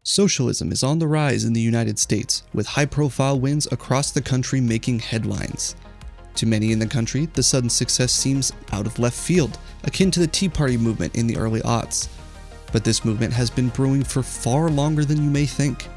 Socialism is on the rise in the United States, with high-profile wins across the country making headlines. To many in the country, the sudden success seems out of left field, akin to the Tea Party movement in the early aughts. But this movement has been brewing for far longer than you may think.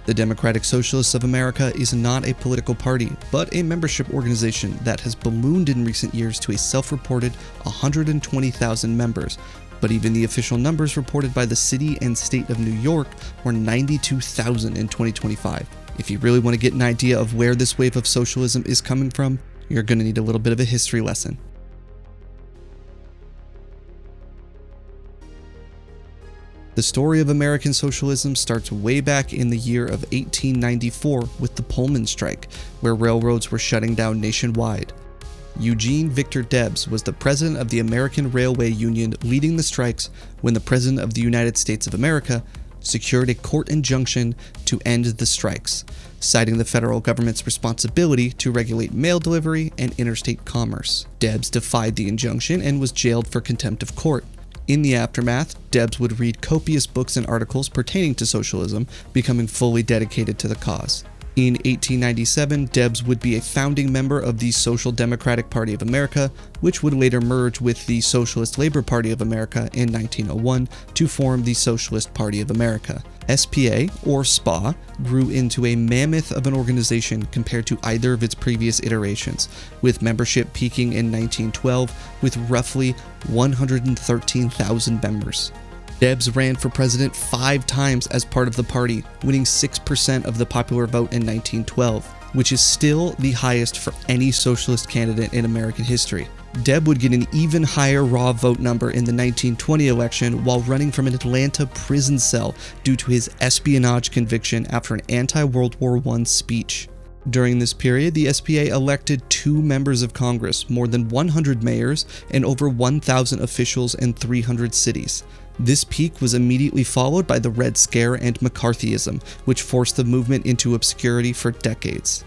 The Democratic Socialists of America is not a political party, but a membership organization that has ballooned in recent years to a self-reported 120,000 members, but even the official numbers reported by the city and state of New York were 92,000 in 2025. If you really want to get an idea of where this wave of socialism is coming from, you're going to need a little bit of a history lesson. The story of American socialism starts way back in the year of 1894 with the Pullman strike, where railroads were shutting down nationwide. Eugene Victor Debs was the president of the American Railway Union leading the strikes when the President of the United States of America secured a court injunction to end the strikes, citing the federal government's responsibility to regulate mail delivery and interstate commerce. Debs defied the injunction and was jailed for contempt of court. In the aftermath, Debs would read copious books and articles pertaining to socialism, becoming fully dedicated to the cause. In 1897, Debs would be a founding member of the Social Democratic Party of America, which would later merge with the Socialist Labor Party of America in 1901 to form the Socialist Party of America. SPA, or SPA, grew into a mammoth of an organization compared to either of its previous iterations, with membership peaking in 1912 with roughly 113,000 members. Debs ran for president 5 times as part of the party, winning 6% of the popular vote in 1912, which is still the highest for any socialist candidate in American history. Deb would get an even higher raw vote number in the 1920 election while running from an Atlanta prison cell due to his espionage conviction after an anti-World War I speech. During this period, the SPA elected 2 members of Congress, more than 100 mayors, and over 1,000 officials in 300 cities. This peak was immediately followed by the Red Scare and McCarthyism, which forced the movement into obscurity for decades.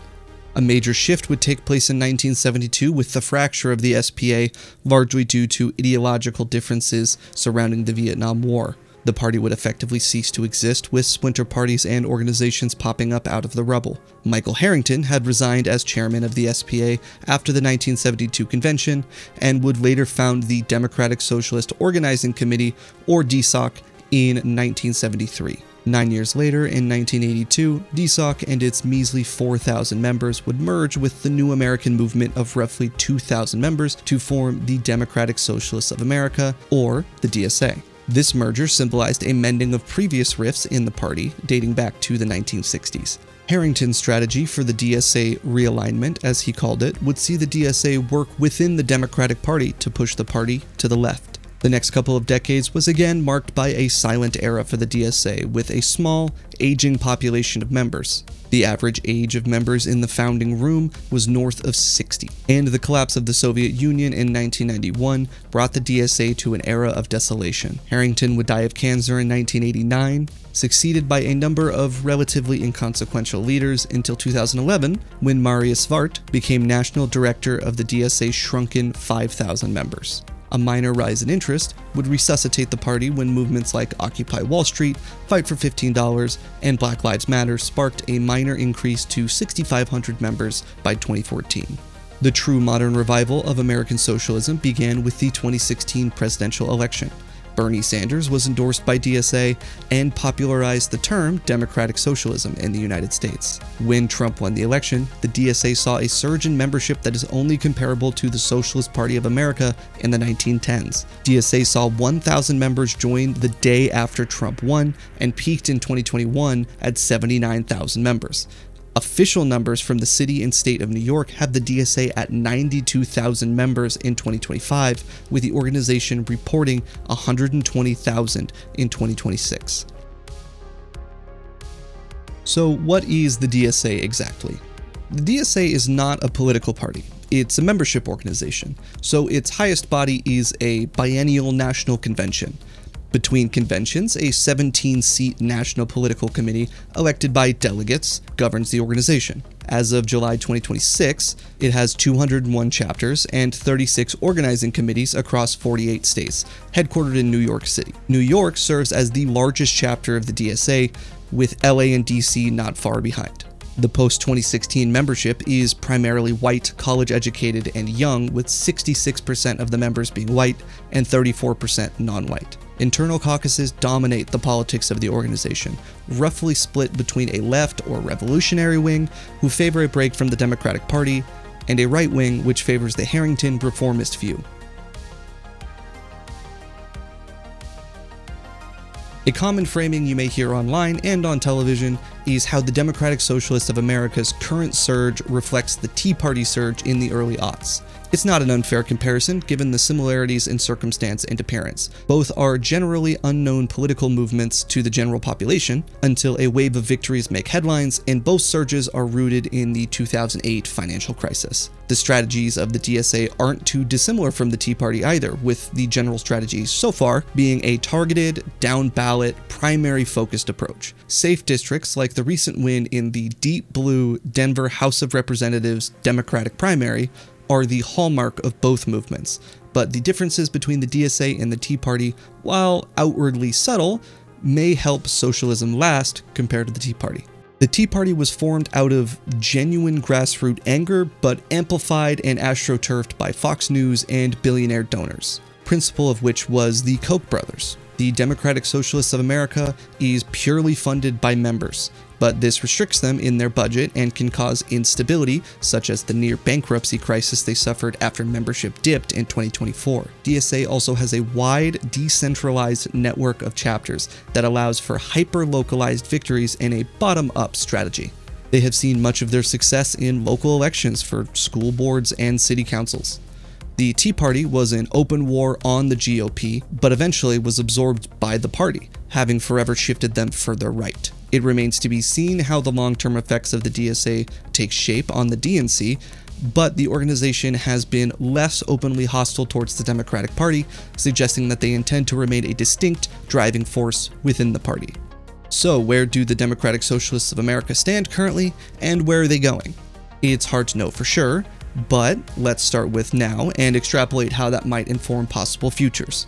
A major shift would take place in 1972 with the fracture of the SPA, largely due to ideological differences surrounding the Vietnam War. The party would effectively cease to exist, with splinter parties and organizations popping up out of the rubble. Michael Harrington had resigned as chairman of the SPA after the 1972 convention, and would later found the Democratic Socialist Organizing Committee, or DSOC, in 1973. 9 years later, in 1982, DSOC and its measly 4,000 members would merge with the New American Movement of roughly 2,000 members to form the Democratic Socialists of America, or the DSA. This merger symbolized a mending of previous rifts in the party, dating back to the 1960s. Harrington's strategy for the DSA realignment, as he called it, would see the DSA work within the Democratic Party to push the party to the left. The next couple of decades was again marked by a silent era for the DSA, with a small, aging population of members. The average age of members in the founding room was north of 60, and the collapse of the Soviet Union in 1991 brought the DSA to an era of desolation. Harrington would die of cancer in 1989, succeeded by a number of relatively inconsequential leaders until 2011, when Maria Svart became national director of the DSA's shrunken 5,000 members. A minor rise in interest would resuscitate the party when movements like Occupy Wall Street, Fight for $15, and Black Lives Matter sparked a minor increase to 6,500 members by 2014. The true modern revival of American socialism began with the 2016 presidential election. Bernie Sanders was endorsed by DSA and popularized the term Democratic Socialism in the United States. When Trump won the election, the DSA saw a surge in membership that is only comparable to the Socialist Party of America in the 1910s. DSA saw 1,000 members join the day after Trump won and peaked in 2021 at 79,000 members. Official numbers from the city and state of New York have the DSA at 92,000 members in 2025, with the organization reporting 120,000 in 2026. So what is the DSA exactly? The DSA is not a political party. It's a membership organization, so its highest body is a biennial national convention. Between conventions, a 17-seat national political committee elected by delegates governs the organization. As of July 2026, it has 201 chapters and 36 organizing committees across 48 states, headquartered in New York City. New York serves as the largest chapter of the DSA, with LA and DC not far behind. The post-2016 membership is primarily white, college-educated, and young, with 66% of the members being white and 34% non-white. Internal caucuses dominate the politics of the organization, roughly split between a left or revolutionary wing, who favor a break from the Democratic Party, and a right wing which favors the Harrington reformist view. A common framing you may hear online and on television is how the Democratic Socialists of America's current surge reflects the Tea Party surge in the early aughts. It's not an unfair comparison, given the similarities in circumstance and appearance. Both are generally unknown political movements to the general population until a wave of victories make headlines, and both surges are rooted in the 2008 financial crisis. The strategies of the DSA aren't too dissimilar from the Tea Party either, with the general strategy so far being a targeted, down-ballot, primary-focused approach. Safe districts like the recent win in the deep blue Denver House of Representatives Democratic primary are the hallmark of both movements, but the differences between the DSA and the Tea Party, while outwardly subtle, may help socialism last compared to the Tea Party. The Tea Party was formed out of genuine grassroots anger, but amplified and astroturfed by Fox News and billionaire donors, principal of which was the Koch brothers. The Democratic Socialists of America is purely funded by members, but this restricts them in their budget and can cause instability, such as the near bankruptcy crisis they suffered after membership dipped in 2024. DSA also has a wide, decentralized network of chapters that allows for hyper-localized victories and a bottom-up strategy. They have seen much of their success in local elections for school boards and city councils. The Tea Party was an open war on the GOP, but eventually was absorbed by the party, having forever shifted them further right. It remains to be seen how the long-term effects of the DSA take shape on the DNC, but the organization has been less openly hostile towards the Democratic Party, suggesting that they intend to remain a distinct driving force within the party. So, where do the Democratic Socialists of America stand currently, and where are they going? It's hard to know for sure, but let's start with now and extrapolate how that might inform possible futures.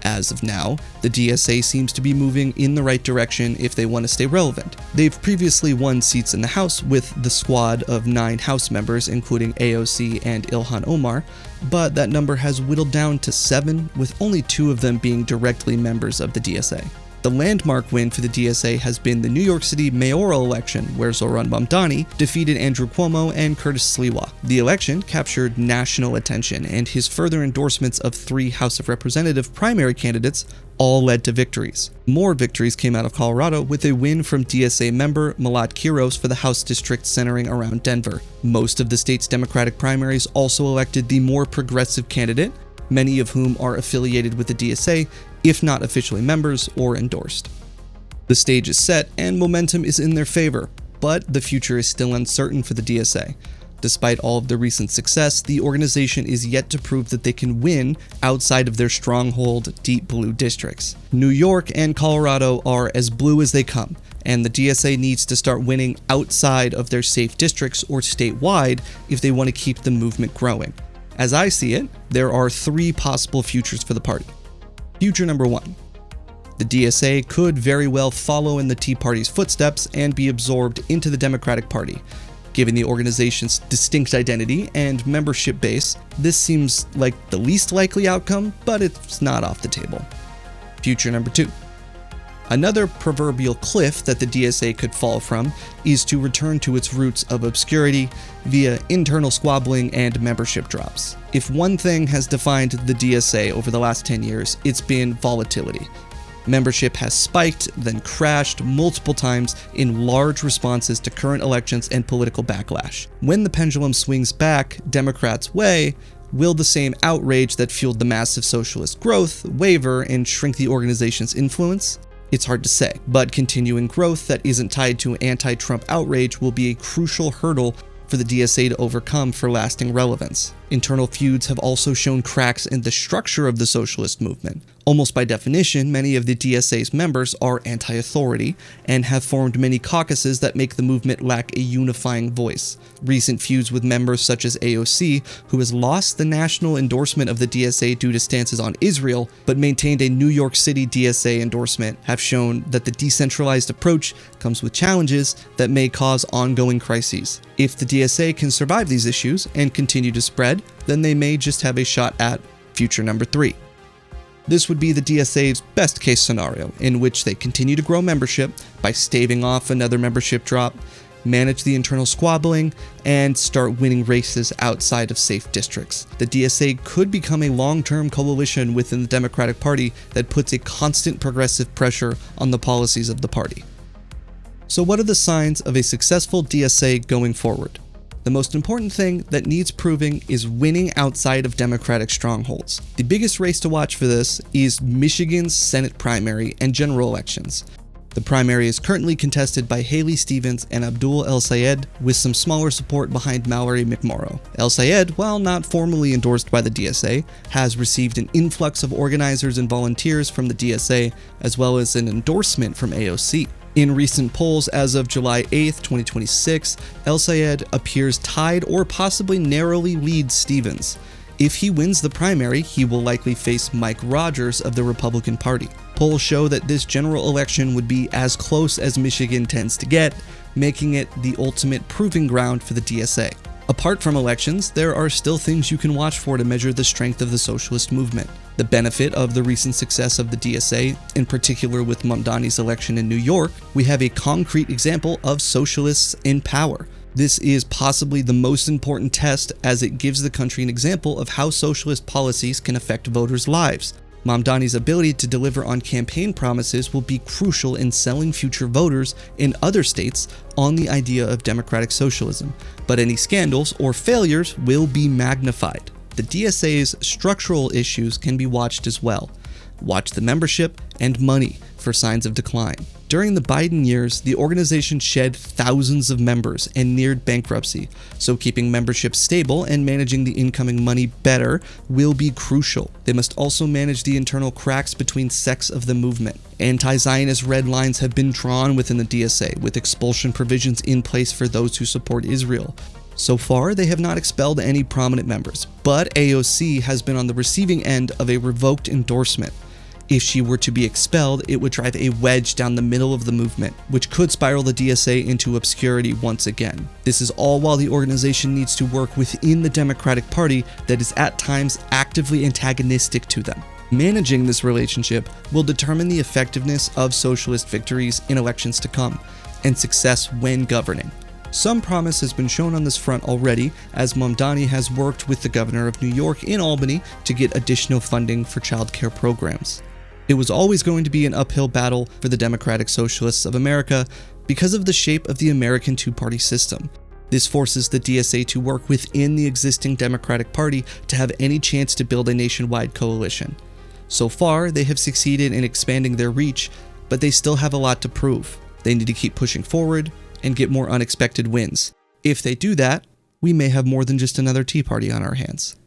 As of now, the DSA seems to be moving in the right direction if they want to stay relevant. They've previously won seats in the House with the squad of 9 House members, including AOC and Ilhan Omar, but that number has whittled down to 7, with only 2 of them being directly members of the DSA. The landmark win for the DSA has been the New York City mayoral election, where Zohran Mamdani defeated Andrew Cuomo and Curtis Sliwa. The election captured national attention, and his further endorsements of 3 House of Representative primary candidates all led to victories. More victories came out of Colorado, with a win from DSA member Malat Quiros for the House district centering around Denver. Most of the state's Democratic primaries also elected the more progressive candidate, many of whom are affiliated with the DSA, if not officially members or endorsed. The stage is set and momentum is in their favor, but the future is still uncertain for the DSA. Despite all of the recent success, the organization is yet to prove that they can win outside of their stronghold deep blue districts. New York and Colorado are as blue as they come, and the DSA needs to start winning outside of their safe districts or statewide if they want to keep the movement growing. As I see it, there are 3 possible futures for the party. Future number 1. The DSA could very well follow in the Tea Party's footsteps and be absorbed into the Democratic Party. Given the organization's distinct identity and membership base, this seems like the least likely outcome, but it's not off the table. Future number 2. Another proverbial cliff that the DSA could fall from is to return to its roots of obscurity via internal squabbling and membership drops. If one thing has defined the DSA over the last 10 years, it's been volatility. Membership has spiked, then crashed multiple times in large responses to current elections and political backlash. When the pendulum swings back Democrats' way, will the same outrage that fueled the massive socialist growth waver and shrink the organization's influence? It's hard to say, but continuing growth that isn't tied to anti-Trump outrage will be a crucial hurdle for the DSA to overcome for lasting relevance. Internal feuds have also shown cracks in the structure of the socialist movement. Almost by definition, many of the DSA's members are anti-authority and have formed many caucuses that make the movement lack a unifying voice. Recent feuds with members such as AOC, who has lost the national endorsement of the DSA due to stances on Israel, but maintained a New York City DSA endorsement, have shown that the decentralized approach comes with challenges that may cause ongoing crises. If the DSA can survive these issues and continue to spread, then they may just have a shot at future number 3. This would be the DSA's best case scenario, in which they continue to grow membership by staving off another membership drop, manage the internal squabbling, and start winning races outside of safe districts. The DSA could become a long-term coalition within the Democratic Party that puts a constant progressive pressure on the policies of the party. So what are the signs of a successful DSA going forward? The most important thing that needs proving is winning outside of Democratic strongholds. The biggest race to watch for this is Michigan's Senate primary and general elections. The primary is currently contested by Haley Stevens and Abdul El Sayed, with some smaller support behind Mallory McMorrow. El Sayed, while not formally endorsed by the DSA, has received an influx of organizers and volunteers from the DSA, as well as an endorsement from AOC. In recent polls as of July 8th, 2026, El Sayed appears tied or possibly narrowly leads Stevens. If he wins the primary, he will likely face Mike Rogers of the Republican Party. Polls show that this general election would be as close as Michigan tends to get, making it the ultimate proving ground for the DSA. Apart from elections, there are still things you can watch for to measure the strength of the socialist movement. The benefit of the recent success of the DSA, in particular with Mamdani's election in New York, we have a concrete example of socialists in power. This is possibly the most important test, as it gives the country an example of how socialist policies can affect voters' lives. Mamdani's ability to deliver on campaign promises will be crucial in selling future voters in other states on the idea of democratic socialism, but any scandals or failures will be magnified. The DSA's structural issues can be watched as well. Watch the membership and money for signs of decline. During the Biden years, the organization shed thousands of members and neared bankruptcy, so keeping membership stable and managing the incoming money better will be crucial. They must also manage the internal cracks between sects of the movement. Anti-Zionist red lines have been drawn within the DSA, with expulsion provisions in place for those who support Israel. So far, they have not expelled any prominent members, but AOC has been on the receiving end of a revoked endorsement. If she were to be expelled, it would drive a wedge down the middle of the movement, which could spiral the DSA into obscurity once again. This is all while the organization needs to work within the Democratic Party that is at times actively antagonistic to them. Managing this relationship will determine the effectiveness of socialist victories in elections to come, and success when governing. Some promise has been shown on this front already, as Mamdani has worked with the governor of New York in Albany to get additional funding for childcare programs. It was always going to be an uphill battle for the Democratic Socialists of America because of the shape of the American two-party system. This forces the DSA to work within the existing Democratic Party to have any chance to build a nationwide coalition. So far, they have succeeded in expanding their reach, but they still have a lot to prove. They need to keep pushing forward and get more unexpected wins. If they do that, we may have more than just another Tea Party on our hands.